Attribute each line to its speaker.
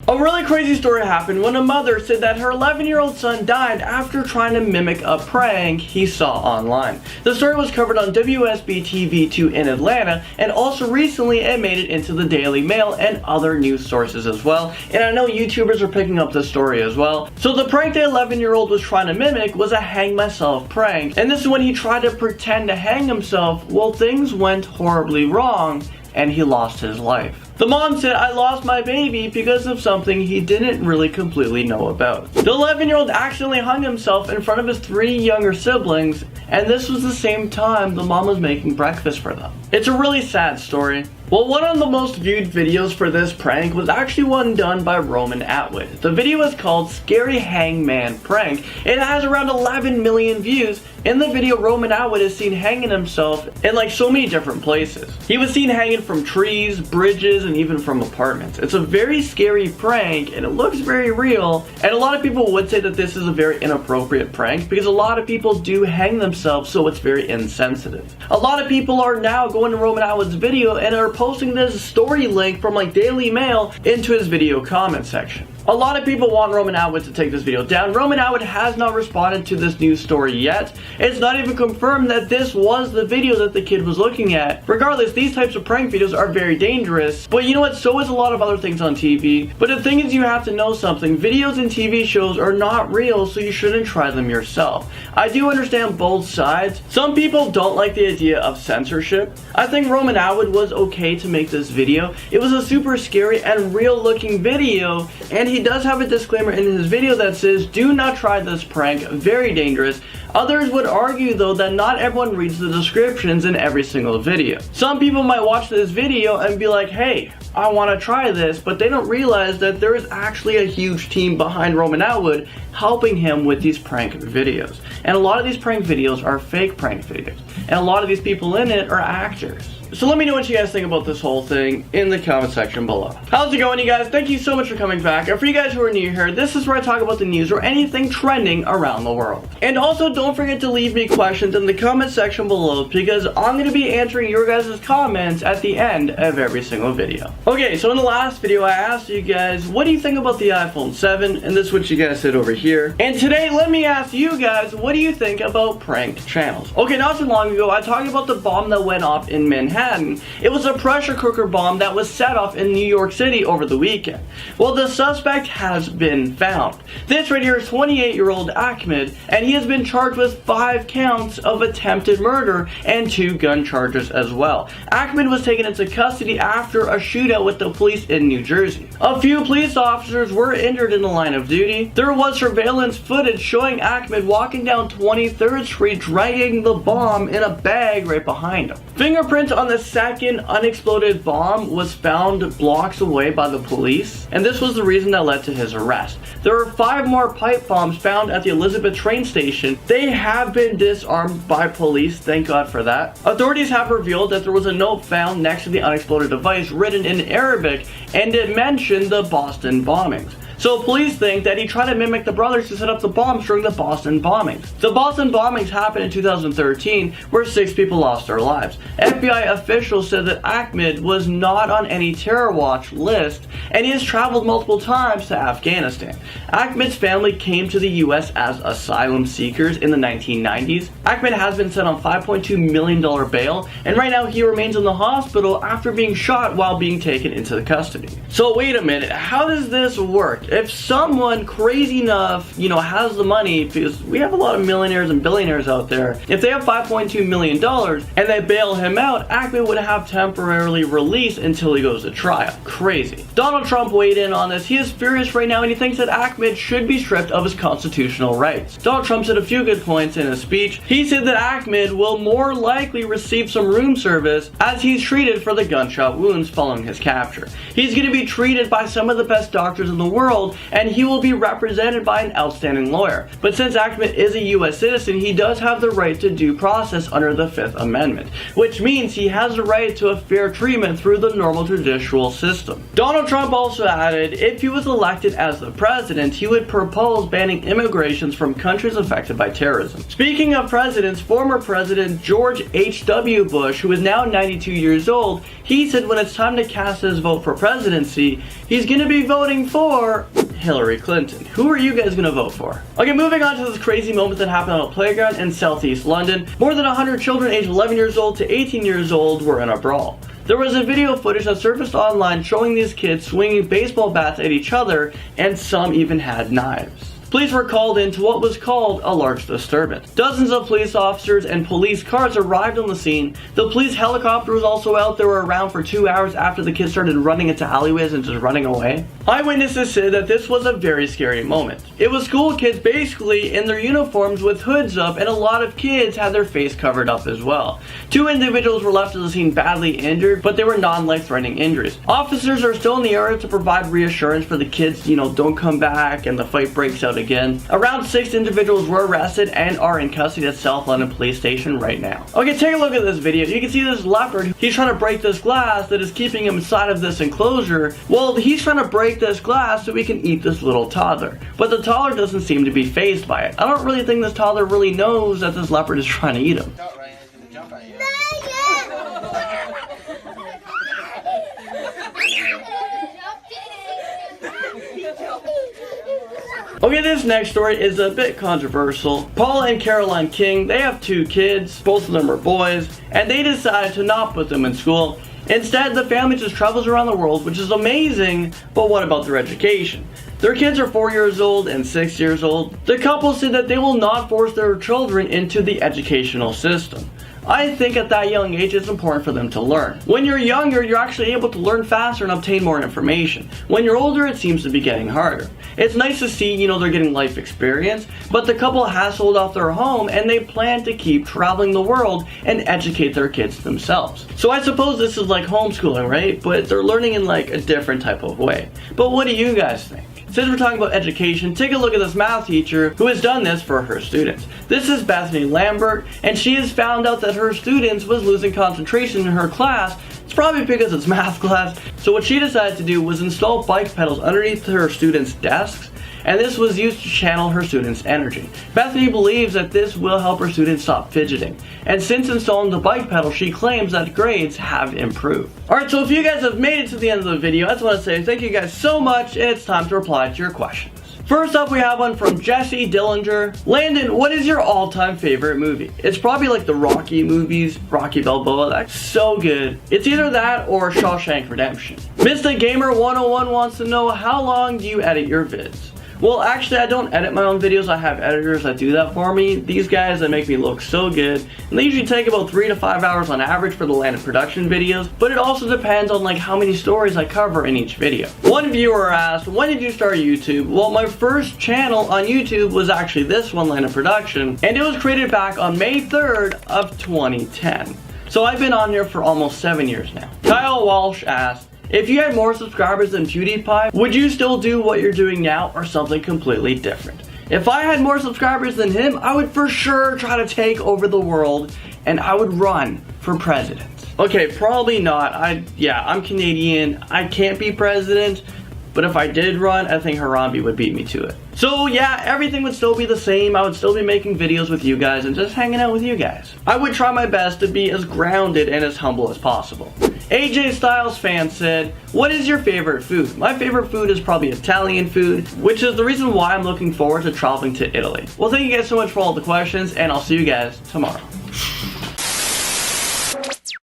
Speaker 1: A really crazy story happened when a mother said that her 11-year-old son died after trying to mimic a prank he saw online. The story was covered on WSB-TV2 in Atlanta, and also recently it made it into the Daily Mail and other news sources as well, and I know YouTubers are picking up this story as well. So the prank the 11-year-old was trying to mimic was a hang myself prank, and this is when he tried to pretend to hang himself. Well, things went horribly wrong and he lost his life. The mom said, "I lost my baby because of something he didn't really completely know about." The 11-year-old accidentally hung himself in front of his 3 younger siblings, and this was the same time the mom was making breakfast for them. It's a really sad story. Well, one of the most viewed videos for this prank was actually one done by RomanAtWood. The video is called Scary Hangman Prank. It has around 11 million views. In the video, RomanAtWood is seen hanging himself in like so many different places. He was seen hanging from trees, bridges, and even from apartments. It's a very scary prank and it looks very real, and a lot of people would say that this is a very inappropriate prank because a lot of people do hang themselves, so it's very insensitive. A lot of people are now going to RomanAtWood's video and are posting this story link from like Daily Mail into his video comment section. A lot of people want RomanAtWood to take this video down. RomanAtWood has not responded to this news story yet. It's not even confirmed that this was the video that the kid was looking at. Regardless, these types of prank videos are very dangerous, but you know what, so is a lot of other things on TV. But the thing is, you have to know something. Videos and TV shows are not real, so you shouldn't try them yourself. I do understand both sides. Some people don't like the idea of censorship. I think RomanAtWood was okay to make this video. It was a super scary and real looking video, and he does have a disclaimer in his video that says, "Do not try this prank, very dangerous." Others would argue though that not everyone reads the descriptions in every single video. Some people might watch this video and be like, "Hey, I want to try this," but they don't realize that there is actually a huge team behind RomanAtWood helping him with these prank videos. And a lot of these prank videos are fake prank videos, and a lot of these people in it are actors. So let me know what you guys think about this whole thing in the comment section below. How's it going, you guys? Thank you so much for coming back. And for you guys who are new here, this is where I talk about the news or anything trending around the world. And also, don't forget to leave me questions in the comment section below, because I'm going to be answering your guys' comments at the end of every single video. Okay, so in the last video, I asked you guys, what do you think about the iPhone 7? And this is what you guys said over here. And today, let me ask you guys, what do you think about pranked channels? Okay, not too long ago, I talked about the bomb that went off in Manhattan. It was a pressure cooker bomb that was set off in New York City over the weekend. Well, the suspect has been found. This right here is 28-year-old Ahmed, and he has been charged with 5 counts of attempted murder and 2 gun charges as well. Ahmed was taken into custody after a shootout with the police in New Jersey. A few police officers were injured in the line of duty. There was surveillance footage showing Ahmed walking down 23rd Street dragging the bomb in a bag right behind him. Fingerprints on the second unexploded bomb was found blocks away by the police, and this was the reason that led to his arrest. There were 5 more pipe bombs found at the Elizabeth train station. They have been disarmed by police, thank God for that. Authorities have revealed that there was a note found next to the unexploded device written in Arabic, and it mentioned the Boston bombings. So police think that he tried to mimic the brothers to set up the bombs during the Boston bombings. The Boston bombings happened in 2013, where 6 people lost their lives. FBI officials said that Ahmed was not on any terror watch list, and he has traveled multiple times to Afghanistan. Ahmed's family came to the US as asylum seekers in the 1990s. Ahmed has been set on $5.2 million bail, and right now he remains in the hospital after being shot while being taken into custody. So wait a minute, how does this work? If someone crazy enough, has the money, because we have a lot of millionaires and billionaires out there, if they have $5.2 million and they bail him out, Ahmed would have temporarily released until he goes to trial. Crazy. Donald Trump weighed in on this. He is furious right now, and he thinks that Ahmed should be stripped of his constitutional rights. Donald Trump said a few good points in his speech. He said that Ahmed will more likely receive some room service as he's treated for the gunshot wounds following his capture. He's going to be treated by some of the best doctors in the world, and he will be represented by an outstanding lawyer. But since Ahmed is a US citizen, he does have the right to due process under the 5th Amendment, which means he has the right to a fair treatment through the normal judicial system. Donald Trump also added, if he was elected as the president, he would propose banning immigrations from countries affected by terrorism. Speaking of presidents, former President George H.W. Bush, who is now 92 years old, he said when it's time to cast his vote for presidency, he's gonna be voting for Hillary Clinton. Who are you guys gonna vote for? Okay, moving on to this crazy moment that happened on a playground in southeast London. More than 100 children aged 11 years old to 18 years old were in a brawl. There was a video footage that surfaced online showing these kids swinging baseball bats at each other, and some even had knives. Police were called in to what was called a large disturbance. Dozens of police officers and police cars arrived on the scene. The police helicopter was also out there around for 2 hours after the kids started running into alleyways and just running away. Eyewitnesses said that this was a very scary moment. It was school kids basically in their uniforms with hoods up, and a lot of kids had their face covered up as well. 2 individuals were left at the scene badly injured, but they were non-life-threatening injuries. Officers are still in the area to provide reassurance for the kids, don't come back and the fight breaks out again. Around 6 individuals were arrested and are in custody at South London Police Station right now. Okay, take a look at this video. You can see this leopard. He's trying to break this glass that is keeping him inside of this enclosure. Well, he's trying to break this glass so he can eat this little toddler. But the toddler doesn't seem to be fazed by it. I don't really think this toddler really knows that this leopard is trying to eat him. Okay, this next story is a bit controversial. Paul and Caroline King, they have 2 kids, both of them are boys, and they decided to not put them in school. Instead, the family just travels around the world, which is amazing, but what about their education? Their kids are 4 years old and 6 years old. The couple said that they will not force their children into the educational system. I think at that young age it's important for them to learn. When you're younger, you're actually able to learn faster and obtain more information. When you're older, it seems to be getting harder. It's nice to see, they're getting life experience, but the couple has sold off their home and they plan to keep traveling the world and educate their kids themselves. So I suppose this is like homeschooling, right? But they're learning in like a different type of way. But what do you guys think? Since we're talking about education, take a look at this math teacher who has done this for her students. This is Bethany Lambert, and she has found out that her students was losing concentration in her class. It's probably because it's math class. So what she decided to do was install bike pedals underneath her students' desks, and this was used to channel her students' energy. Bethany believes that this will help her students stop fidgeting, and since installing the bike pedal, she claims that grades have improved. Alright, so if you guys have made it to the end of the video, I just want to say thank you guys so much, and it's time to reply to your questions. First up, we have one from Jesse Dillinger. Landon, what is your all-time favorite movie? It's probably like the Rocky movies, Rocky Balboa. That's so good. It's either that or Shawshank Redemption. Mr. Gamer 101 wants to know, how long do you edit your vids? Well, actually, I don't edit my own videos. I have editors that do that for me. These guys that make me look so good. And they usually take about 3 to 5 hours on average for the landed production videos. But it also depends on like how many stories I cover in each video. One viewer asked, when did you start YouTube? Well, my first channel on YouTube was actually this one, landed production. And it was created back on May 3rd of 2010. So I've been on here for almost 7 years now. Kyle Walsh asked, if you had more subscribers than PewDiePie, would you still do what you're doing now or something completely different? If I had more subscribers than him, I would for sure try to take over the world and I would run for president. Okay, probably not. I'm Canadian. I can't be president. But if I did run, I think Harambe would beat me to it. So yeah, everything would still be the same. I would still be making videos with you guys and just hanging out with you guys. I would try my best to be as grounded and as humble as possible. AJ Styles fan said, what is your favorite food? My favorite food is probably Italian food, which is the reason why I'm looking forward to traveling to Italy. Well, thank you guys so much for all the questions, and I'll see you guys tomorrow.